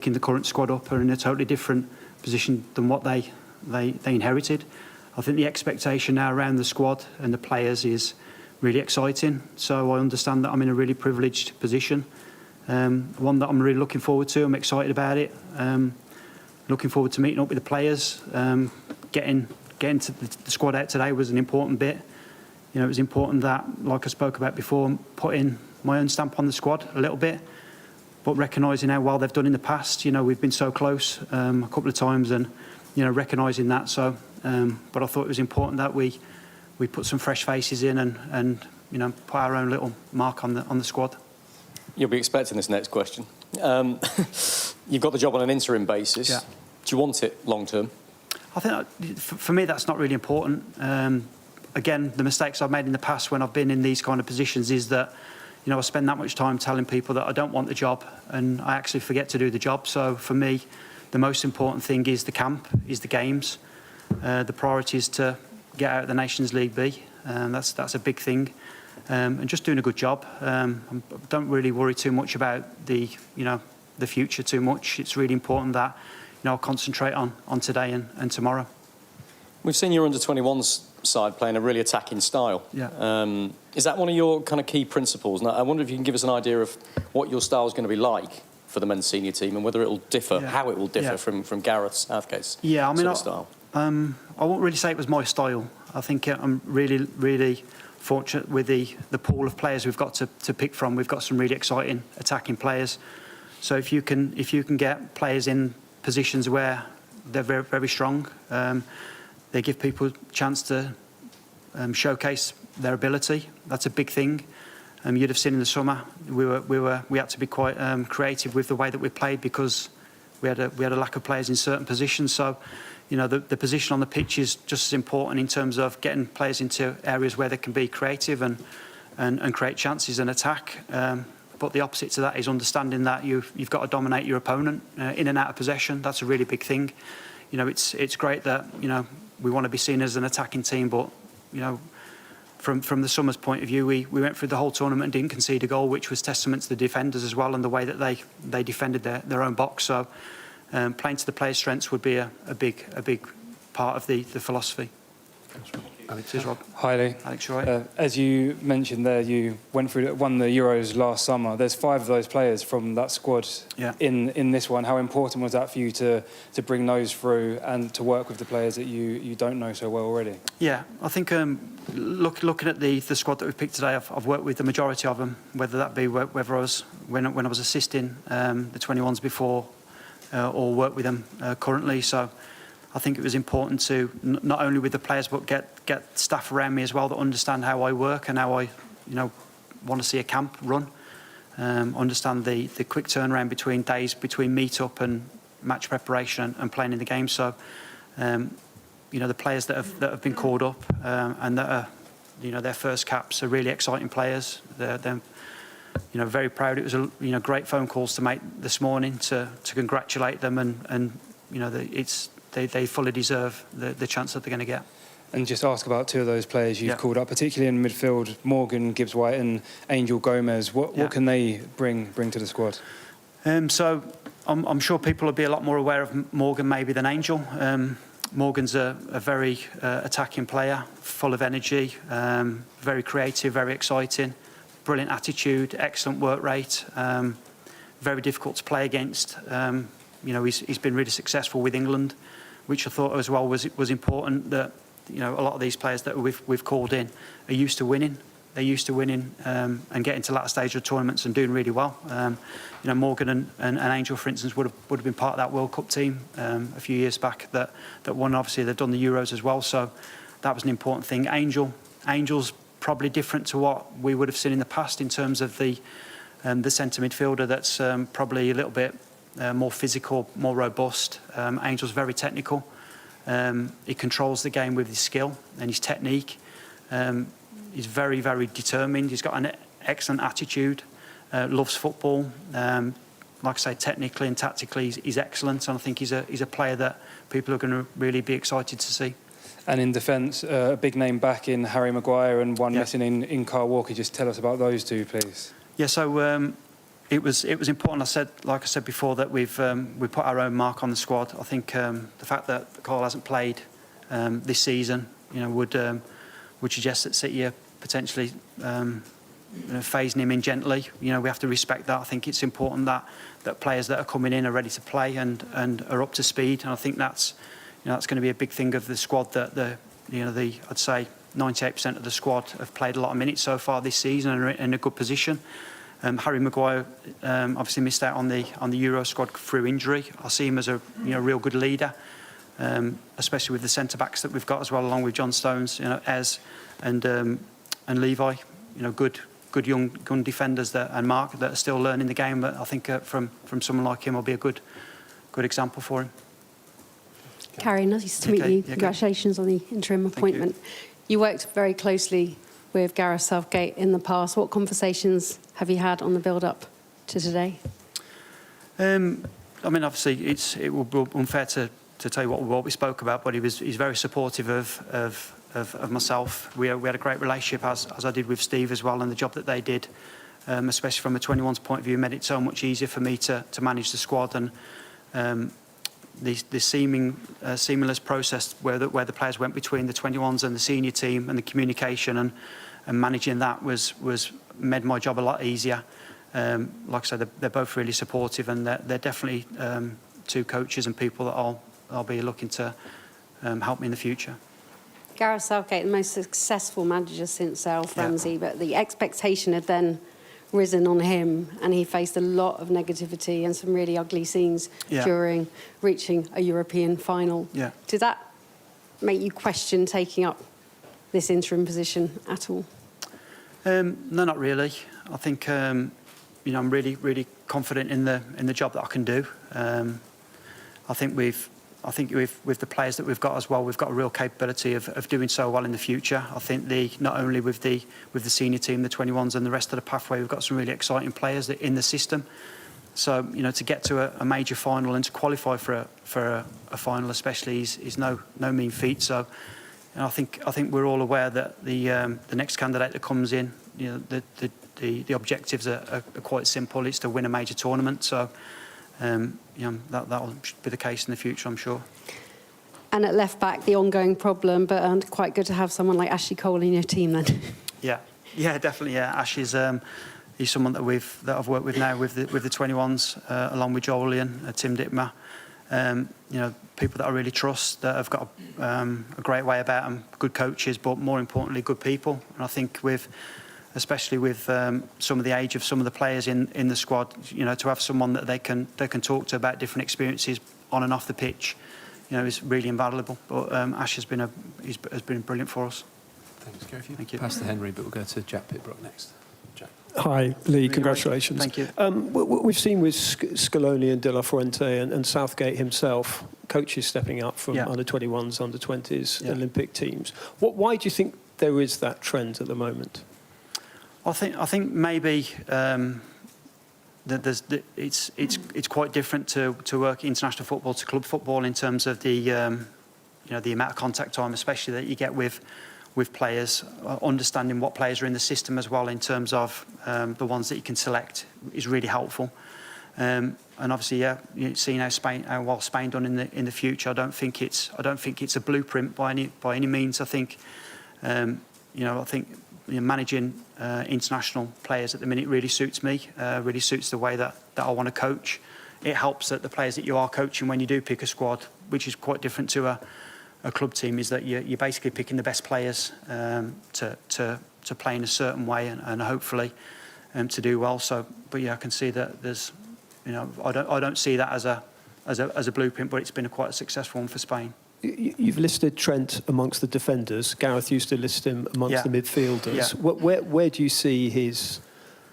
picking the current squad up are in a totally different position than what they inherited. I think the expectation now around the squad and the players is really exciting. So I understand that I'm in a really privileged position, one that I'm really looking forward to. I'm excited about it. Looking forward to meeting up with the players. Getting to the squad out today was an important bit. You know, it was important that, like I spoke about before, putting my own stamp on the squad a little bit, but recognising how well they've done in the past. You know, we've been so close a couple of times, and you know, recognising that. So, but I thought it was important that we put some fresh faces in and you know, put our own little mark on the squad. You'll be expecting this next question. You've got the job on an interim basis. Yeah. Do you want it long term? I think for me that's not really important. Again, the mistakes I've made in the past when I've been in these kind of positions is that, you know, I spend that much time telling people that I don't want the job, and I actually forget to do the job. So for me, the most important thing is the camp, is the games. The priority is to get out of the Nations League B, and that's a big thing. And just doing a good job. I don't really worry too much about the future too much. It's really important that, you know, I'll concentrate on today and tomorrow. We've seen your under-21s side playing a really attacking style. Yeah. Is that one of your kind of key principles? Now, I wonder if you can give us an idea of what your style is going to be like for the men's senior team, and whether it will differ, how it will differ from Gareth Southgate's sort of style. I won't really say it was my style. I think I'm really fortunate with the pool of players we've got to pick from. We've got some really exciting attacking players. So if you can get players in positions where they're very, very strong, they give people a chance to showcase their ability. That's a big thing. You'd have seen in the summer we had to be quite creative with the way that we played, because we had a lack of players in certain positions. So, you know, the position on the pitch is just as important in terms of getting players into areas where they can be creative and create chances and attack. But the opposite to that is understanding that you've got to dominate your opponent in and out of possession. That's a really big thing. You know, it's great that, you know, we want to be seen as an attacking team, but, you know, from the summer's point of view, we went through the whole tournament and didn't concede a goal, which was testament to the defenders as well, and the way that they defended their own box. So playing to the players' strengths would be a big part of the philosophy. Alex, Rob. Hi, Lee. Alex, you all right? As you mentioned there, you won the Euros last summer. There's 5 of those players from that squad in this one. How important was that for you to bring those through and to work with the players that you don't know so well already? Yeah, I think looking at the squad that we've picked today, I've worked with the majority of them, whether that be whether I was when I was assisting the 21s before or work with them currently. So I think it was important to not only with the players but get staff around me as well that understand how I work and how I, you know, want to see a camp run. Understand the quick turnaround between days, between meet-up and match preparation and playing in the game. So, you know, the players that have been called up and that are, you know, their first caps are really exciting players. They're you know, very proud. It was great phone calls to make this morning to congratulate them, and you know, they fully deserve the chance that they're going to get. And just ask about 2 of those players you've called up, particularly in midfield, Morgan Gibbs-White and Angel Gomez. What can they bring to the squad? So I'm sure people will be a lot more aware of Morgan maybe than Angel. Morgan's a very attacking player, full of energy, very creative, very exciting, brilliant attitude, excellent work rate, very difficult to play against. You know, he's been really successful with England, which I thought as well was important. That, you know, a lot of these players that we've called in are used to winning. They're used to winning and getting to latter stage of tournaments and doing really well. You know, Morgan and Angel, for instance, would have been part of that World Cup team a few years back that won. Obviously, they've done the Euros as well, so that was an important thing. Angel's probably different to what we would have seen in the past in terms of the centre midfielder. That's probably a little bit more physical, more robust. Angel's very technical. He controls the game with his skill and his technique. He's very, very determined. He's got an excellent attitude, loves football. Like I say, technically and tactically, he's excellent. And I think he's a player that people are going to really be excited to see. And in defence, a big name back in Harry Maguire and one missing in Kyle Walker. Just tell us about those 2, please. Yeah, so It was important. Like I said before, that we put our own mark on the squad. I think the fact that Carl hasn't played this season, would suggest that City are potentially phasing him in gently. We have to respect that. I think it's important that players that are coming in are ready to play and are up to speed. And I think that's going to be a big thing of the squad. That I'd say 98% of the squad have played a lot of minutes so far this season and are in a good position. Harry Maguire obviously missed out on the Euro squad through injury. I see him as a real good leader, especially with the centre backs that we've got as well, along with John Stones, Ez and Levi. Good young defenders and Mark that are still learning the game. But I think from someone like him will be a good example for him. Carrie, nice to meet you. Congratulations on the interim appointment. You worked very closely with Gareth Southgate in the past. What conversations have you had on the build-up to today? Obviously, it would be unfair to tell you what we spoke about, but he's very supportive of myself. We had a great relationship, as I did with Steve as well, and the job that they did, especially from a 21's point of view, made it so much easier for me to manage the squad. And the seamless process where the players went between the 21s and the senior team, and the communication and managing that was made my job a lot easier. Like I said, they're both really supportive, and they're definitely two coaches and people that I'll be looking to help me in the future. Gareth Southgate, the most successful manager since Alf Ramsey, but the expectation had then risen on him, and he faced a lot of negativity and some really ugly scenes during reaching a European final. Did that make you question taking up this interim position at all? No, not really. I think I'm really, really confident in the job that I can do. I think with the players that we've got as well, we've got a real capability of doing so well in the future. I think not only with the senior team, the 21s, and the rest of the pathway, we've got some really exciting players in the system. So to get to a major final and to qualify for a final, especially, is no mean feat. So I think we're all aware that the next candidate that comes in, the objectives are quite simple. It's to win a major tournament. So. That will be the case in the future, I'm sure. And at left back, the ongoing problem, but quite good to have someone like Ashley Cole in your team then. Yeah, definitely. Yeah, Ash is he's someone that I've worked with now with the 21s, along with Jolien, Tim Dittmer. People that I really trust, that have got a great way about them, good coaches, but more importantly, good people. And I think especially with some of the age of some of the players in the squad, to have someone that they can talk to about different experiences on and off the pitch, is really invaluable. But Ash has been brilliant for us. Thanks, Gary. Thank you. Pass to Henry, but we'll go to Jack Pitbrook next. Jack. Hi, Lee. Congratulations. Thank you. We've seen with Scaloni and De La Fuente and Southgate himself, coaches stepping up from under 21s, under 20s, Olympic teams. Why do you think there is that trend at the moment? I think maybe it's quite different to work international football to club football in terms of the amount of contact time, especially that you get with players. Understanding what players are in the system as well, in terms of the ones that you can select, is really helpful. And obviously, seeing how well Spain done in the future, I don't think it's a blueprint by any means. I think managing international players at the minute really suits me, really suits the way that I want to coach. It helps that the players that you are coaching, when you do pick a squad, which is quite different to a club team, is that you're basically picking the best players to play in a certain way and hopefully to do well. So, but I can see that there's, I don't see that as a blueprint, but it's been quite a successful one for Spain. You've listed Trent amongst the defenders. Gareth used to list him amongst the midfielders. Where do you see his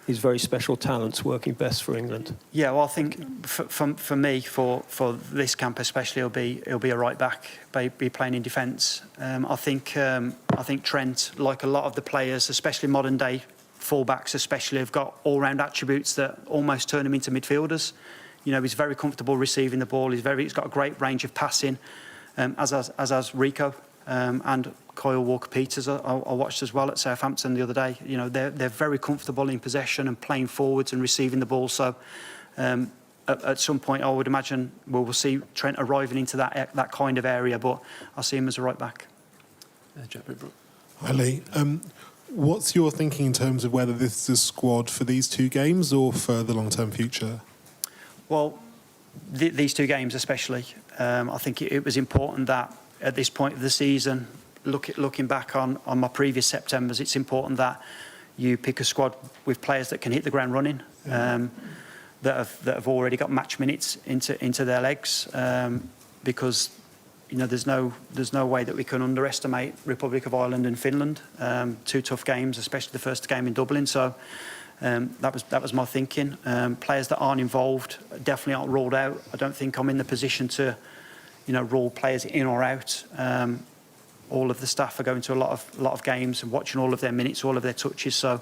very special talents working best for England? Yeah, well, I think for me, for this camp especially, he'll be a right back, be playing in defence. I think Trent, like a lot of the players, especially modern day fullbacks, especially, have got all-round attributes that almost turn him into midfielders. He's very comfortable receiving the ball. He's got a great range of passing. As has Rico. and Kyle Walker-Peters I watched as well at Southampton the other day. You know, they're very comfortable in possession and playing forwards and receiving the ball. So at some point, I would imagine we'll see Trent arriving into that kind of area, but I see him as a right back. Jack Pitbrook. Hi, Lee. What's your thinking in terms of whether this is a squad for these 2 games or for the long-term future? Well, these 2 games especially, I think it was important that at this point of the season, looking back on my previous Septembers, it's important that you pick a squad with players that can hit the ground running, that have already got match minutes into their legs, because you know there's no way that we can underestimate Republic of Ireland and Finland. 2 tough games, especially the first game in Dublin. So that was my thinking. Players that aren't involved definitely aren't ruled out. I don't think I'm in the position to, you know, rule players in or out. All of the staff are going to a lot of games and watching all of their minutes, all of their touches. So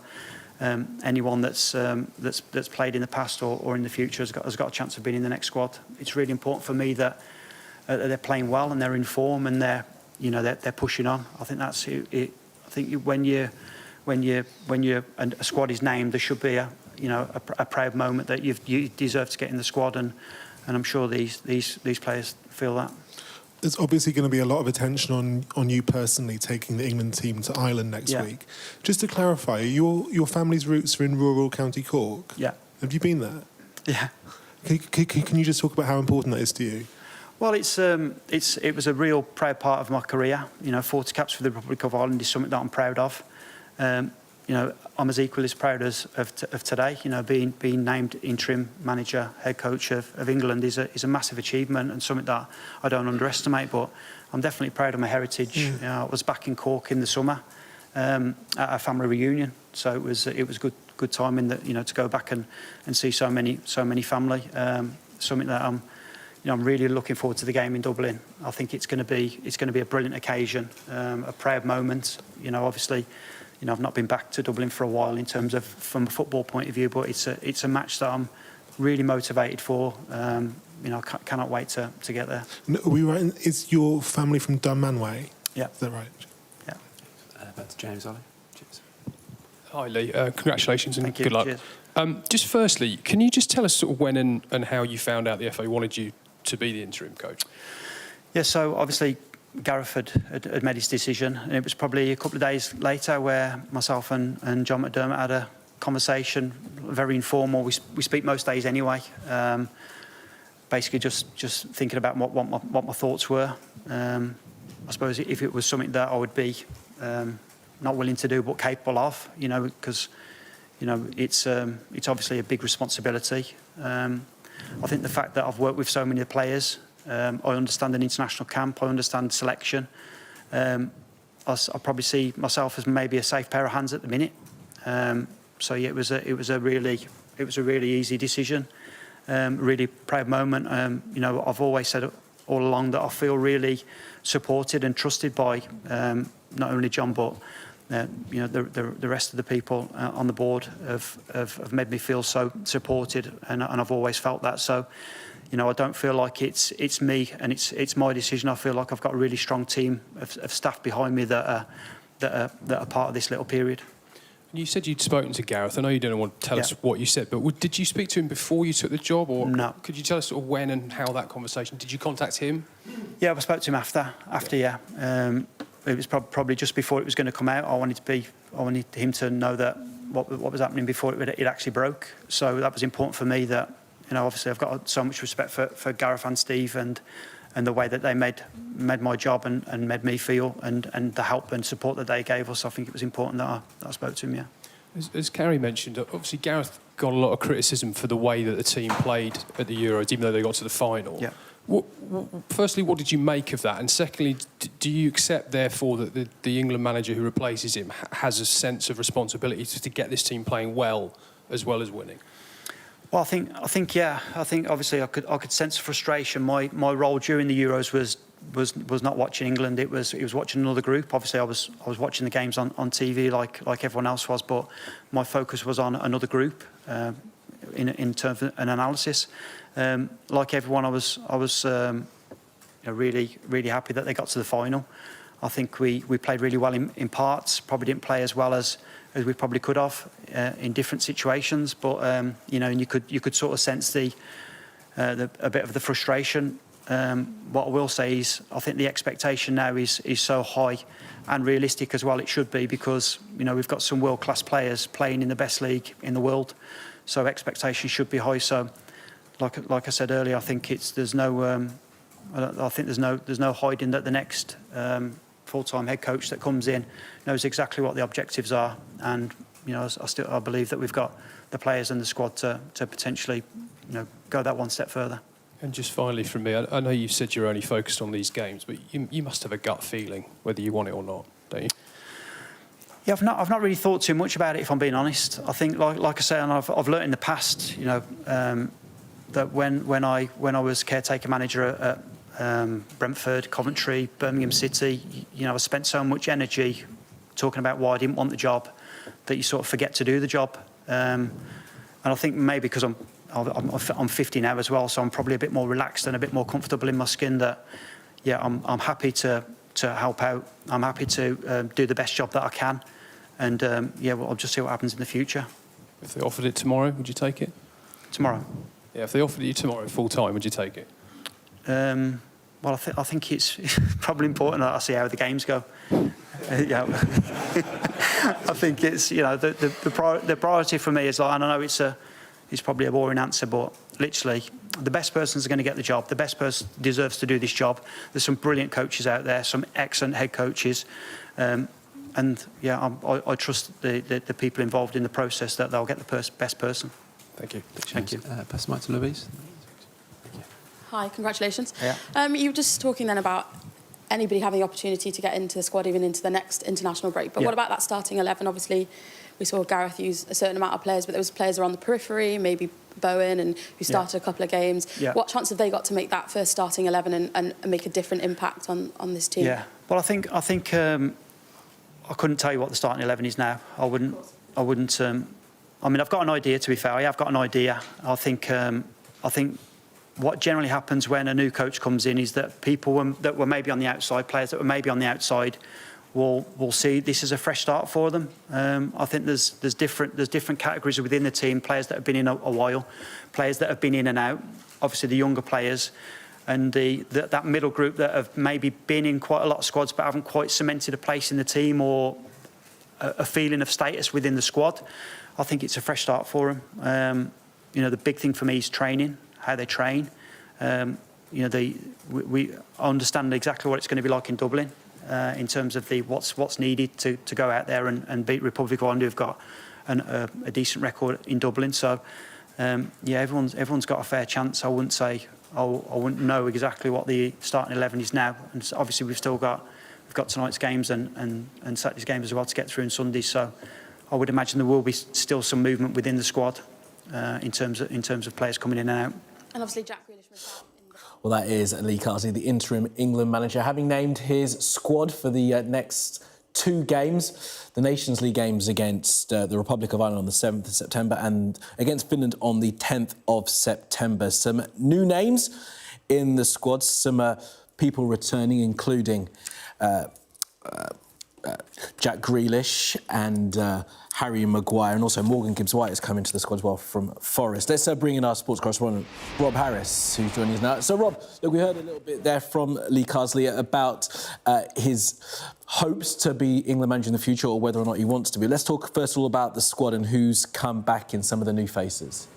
anyone that's played in the past or in the future has got a chance of being in the next squad. It's really important for me that they're playing well and they're in form and they're pushing on. I think that's it. I think when a squad is named, there should be a proud moment that you deserve to get in the squad, and I'm sure these players feel that. There's obviously going to be a lot of attention on you personally taking the England team to Ireland next week. Just to clarify, your family's roots are in rural County Cork? Yeah. Have you been there? Yeah. Can you just talk about how important that is to you? Well, it was a real proud part of my career. You know, 40 caps for the Republic of Ireland is something that I'm proud of. You know, I'm as equally as proud of today. You know, being named interim manager, head coach of England is a massive achievement and something that I don't underestimate. But I'm definitely proud of my heritage. You know, I was back in Cork in the summer at a family reunion, so it was good timing that, you know, to go back and see so many family. Something that I'm really looking forward to the game in Dublin. I think it's going to be a brilliant occasion, a proud moment. You know, obviously. You know, I've not been back to Dublin for a while in terms of from a football point of view, but it's a match that I'm really motivated for. You know, I cannot wait to get there. No, are we right? Is your family from Dunmanway? Yeah. Is that right? Yeah. Back to James Ollie. Cheers. Hi, Lee. Congratulations and good luck. Cheers. Just firstly, can you just tell us sort of when and how you found out the FA wanted you to be the interim coach? Yeah, so obviously Gareth had made his decision, and it was probably a couple of days later where myself and John McDermott had a conversation, very informal. We speak most days anyway. Basically, just thinking about what my thoughts were. I suppose if it was something that I would be not willing to do but capable of, you know, because you know it's obviously a big responsibility. I think the fact that I've worked with so many of the players. I understand an international camp. I understand selection. I probably see myself as maybe a safe pair of hands at the minute. So yeah, it was a really easy decision. Really proud moment. You know, I've always said all along that I feel really supported and trusted by not only John but you know the rest of the people on the board have made me feel so supported, and I've always felt that. So. You know, I don't feel like it's me and it's my decision. I feel like I've got a really strong team of staff behind me that are part of this little period. You said you'd spoken to Gareth. I know you don't want to tell us what you said, but did you speak to him before you took the job, or no? Could you tell us sort of when and how that conversation? Did you contact him? Yeah, I spoke to him after. Yeah. It was probably just before it was going to come out. I wanted him to know that what was happening before it actually broke. So that was important for me. That. You know, obviously I've got so much respect for Gareth and Steve and the way that they made my job and made me feel and the help and support that they gave us. I think it was important that I spoke to him, yeah. As Carrie mentioned, obviously Gareth got a lot of criticism for the way that the team played at the Euros, even though they got to the final. Yeah. Firstly, what did you make of that? And secondly, do you accept, therefore, that the England manager who replaces him has a sense of responsibility to get this team playing well as winning? Well, I think yeah. I think obviously I could sense frustration. My role during the Euros was not watching England. It was watching another group. Obviously, I was watching the games on TV like everyone else was, but my focus was on another group in terms of an analysis. Like everyone, I was really happy that they got to the final. I think we played really well in parts, probably didn't play as well as we probably could have in different situations. But, you know, and you could sort of sense a bit of the frustration. What I will say is I think the expectation now is so high and realistic as well. It should be, because, you know, we've got some world-class players playing in the best league in the world. So expectations should be high. So, like I said earlier, I think there's no hiding that the next full-time head coach that comes in knows exactly what the objectives are, and you know, I believe that we've got the players and the squad to potentially, you know, go that one step further. And just finally from me, I know you said you're only focused on these games, but you must have a gut feeling whether you want it or not, don't you? Yeah, I've not really thought too much about it, if I'm being honest. I think, like I say, and I've learnt in the past, you know, that when I was caretaker manager at Brentford, Coventry, Birmingham City, you know, I spent so much energy talking about why I didn't want the job that you sort of forget to do the job. And I think maybe because I'm 50 now as well, so I'm probably a bit more relaxed and a bit more comfortable in my skin. That, yeah, I'm happy to help out. I'm happy to do the best job that I can, and yeah, well, I'll just see what happens in the future. If they offered it tomorrow, would you take it? Tomorrow? Yeah, if they offered it you tomorrow full time, would you take it? Well, I think it's probably important that I see how the games go. Yeah, I think it's, you know, the priority for me is, like, and I know it's probably a boring answer, but literally the best person's going to get the job. The best person deserves to do this job. There's some brilliant coaches out there, some excellent head coaches, and yeah, I trust the people involved in the process that they'll get the best person. Thank you. Thank you. Pass the mic to Louise. Hi, congratulations. Yeah. You were just talking then about anybody having the opportunity to get into the squad, even into the next international break. But yeah. What about that starting 11? Obviously, we saw Gareth use a certain amount of players, but there was players on the periphery, maybe Bowen, and who started a couple of games. Yeah. What chance have they got to make that first starting 11 and make a different impact on this team? Yeah. Well, I think I couldn't tell you what the starting 11 is now. I wouldn't. I mean, I've got an idea. To be fair, I've got an idea. I think what generally happens when a new coach comes in is that people that were maybe on the outside, players that were maybe on the outside, will see this as a fresh start for them. I think there's different categories within the team. Players that have been in a while, players that have been in and out. Obviously, the younger players, and that middle group that have maybe been in quite a lot of squads but haven't quite cemented a place in the team or a feeling of status within the squad. I think it's a fresh start for them. You know, the big thing for me is training, how they train. You know, we understand exactly what it's going to be like in Dublin in terms of what's needed to go out there and beat Republic of Ireland, who've got a decent record in Dublin. So yeah, everyone's got a fair chance. I wouldn't say I wouldn't know exactly what the starting 11 is now, and obviously we've got tonight's games and Saturday's games as well to get through, and Sundays. So I would imagine there will be still some movement within the squad in terms of players coming in and out. And obviously Jack Grealish missed out. Well, that is Lee Carsley, the interim England manager, having named his squad for the next 2 games. The Nations League games against the Republic of Ireland on the 7th of September and against Finland on the 10th of September. Some new names in the squad, some people returning, including Jack Grealish and Harry Maguire, and also Morgan Gibbs-White has come into the squad as well from Forest. Let's bring in our sports correspondent, Rob Harris, who's joining us now. So, Rob, look, we heard a little bit there from Lee Carsley about his hopes to be England manager in the future, or whether or not he wants to be. Let's talk first of all about the squad and who's come back in some of the new faces.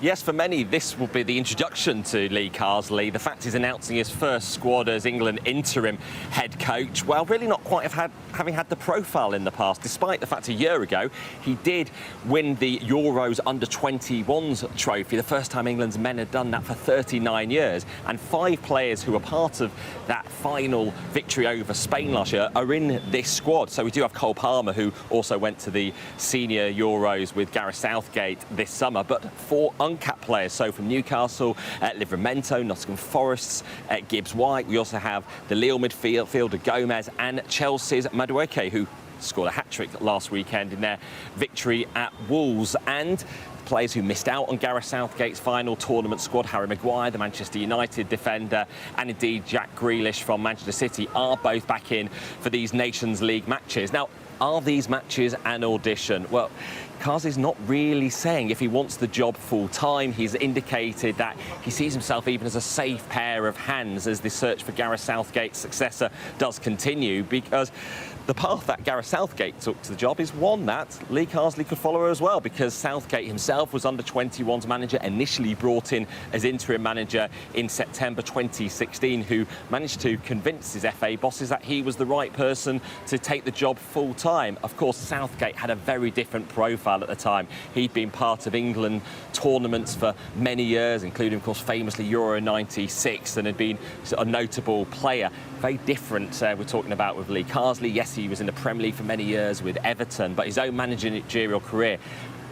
Yes, for many, this will be the introduction to Lee Carsley. The fact he's announcing his first squad as England interim head coach, well, really not quite having had the profile in the past, despite the fact a year ago he did win the Euros under-21s trophy, the first time England's men had done that for 39 years. And 5 players who were part of that final victory over Spain last year are in this squad. So we do have Cole Palmer, who also went to the senior Euros with Gareth Southgate this summer, but 4 uncapped players, so from Newcastle, Livramento, Nottingham Forest's Gibbs-White. We also have the Lille midfielder Gomez and Chelsea's Madueke, who scored a hat-trick last weekend in their victory at Wolves. And players who missed out on Gareth Southgate's final tournament squad, Harry Maguire, the Manchester United defender, and indeed Jack Grealish from Manchester City, are both back in for these Nations League matches. Now, are these matches an audition? Well, Carsley's not really saying if he wants the job full-time. He's indicated that he sees himself even as a safe pair of hands as the search for Gareth Southgate's successor does continue, because the path that Gareth Southgate took to the job is one that Lee Carsley could follow as well, because Southgate himself was under-21s manager, initially brought in as interim manager in September 2016, who managed to convince his FA bosses that he was the right person to take the job full-time. Of course, Southgate had a very different profile at the time. He'd been part of England tournaments for many years, including, of course, famously Euro '96, and had been a notable player. Very different we're talking about with Lee Carsley. Yes, he was in the Premier League for many years with Everton, but his own managerial career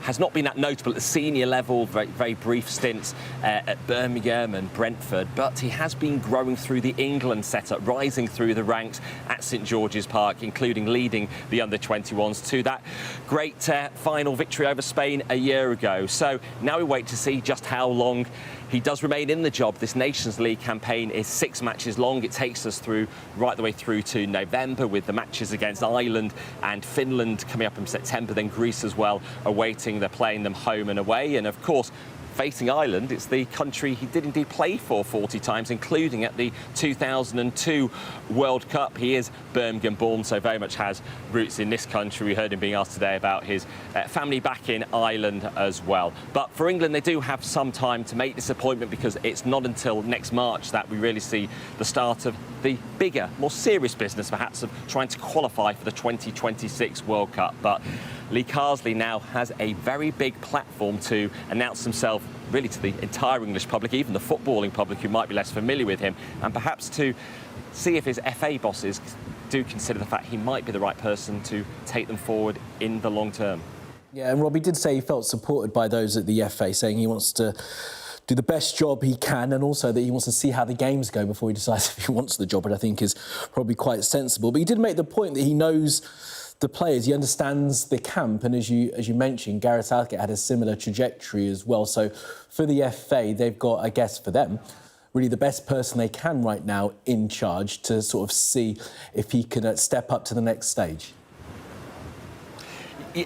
has not been that notable at the senior level, very brief stints at Birmingham and Brentford, but he has been growing through the England setup, rising through the ranks at St George's Park, including leading the under-21s to that great final victory over Spain a year ago. So now we wait to see just how long he does remain in the job. This Nations League campaign is 6 matches long. It takes us right the way through to November, with the matches against Ireland and Finland coming up in September, then Greece as well awaiting. They're playing them home and away. And of course, facing Ireland, it's the country he did indeed play for 40 times, including at the 2002 World Cup. He is Birmingham born, so very much has roots in this country. We heard him being asked today about his family back in Ireland as well. But for England, they do have some time to make this appointment, because it's not until next March that we really see the start of the bigger, more serious business, perhaps, of trying to qualify for the 2026 World Cup. But Lee Carsley now has a very big platform to announce himself really to the entire English public, even the footballing public who might be less familiar with him, and perhaps to see if his FA bosses do consider the fact he might be the right person to take them forward in the long term. Yeah, and Robbie did say he felt supported by those at the FA, saying he wants to do the best job he can, and also that he wants to see how the games go before he decides if he wants the job, which I think is probably quite sensible. But he did make the point that he knows the players, he understands the camp, and as you mentioned, Gareth Southgate had a similar trajectory as well. So for the FA, they've got, I guess for them, really the best person they can right now in charge to sort of see if he can step up to the next stage.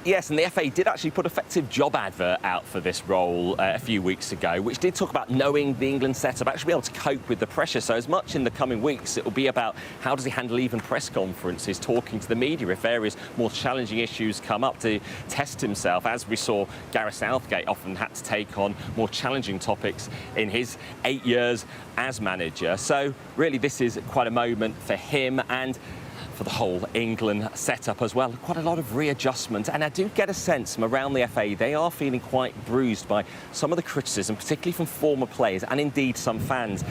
Yes, and the FA did actually put an effective job advert out for this role a few weeks ago, which did talk about knowing the England setup, actually be able to cope with the pressure. So as much in the coming weeks, it will be about how does he handle even press conferences, talking to the media if various more challenging issues come up, to test himself, as we saw Gareth Southgate often had to take on more challenging topics in his 8 years as manager. So really this is quite a moment for him and for the whole England setup as well. Quite a lot of readjustment, and I do get a sense from around the FA they are feeling quite bruised by some of the criticism, particularly from former players and indeed some fans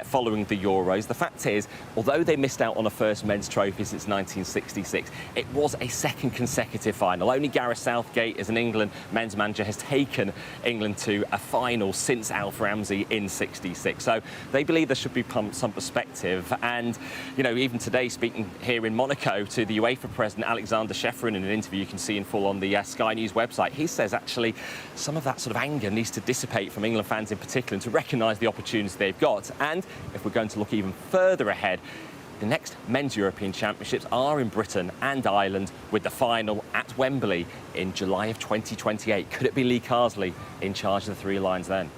following the Euros. The fact is, although they missed out on a first men's trophy since 1966, it was a second consecutive final. Only Gareth Southgate, as an England men's manager, has taken England to a final since Alf Ramsey in '66. So they believe there should be some perspective. And, you know, even today, speaking here in Monaco to the UEFA president, Alexander Shefrin, in an interview you can see in full on the Sky News website, he says actually some of that sort of anger needs to dissipate from England fans in particular, and to recognise the opportunities they've got. And if we're going to look even further ahead, the next men's European Championships are in Britain and Ireland, with the final at Wembley in July of 2028. Could it be Lee Carsley in charge of the Three Lions then?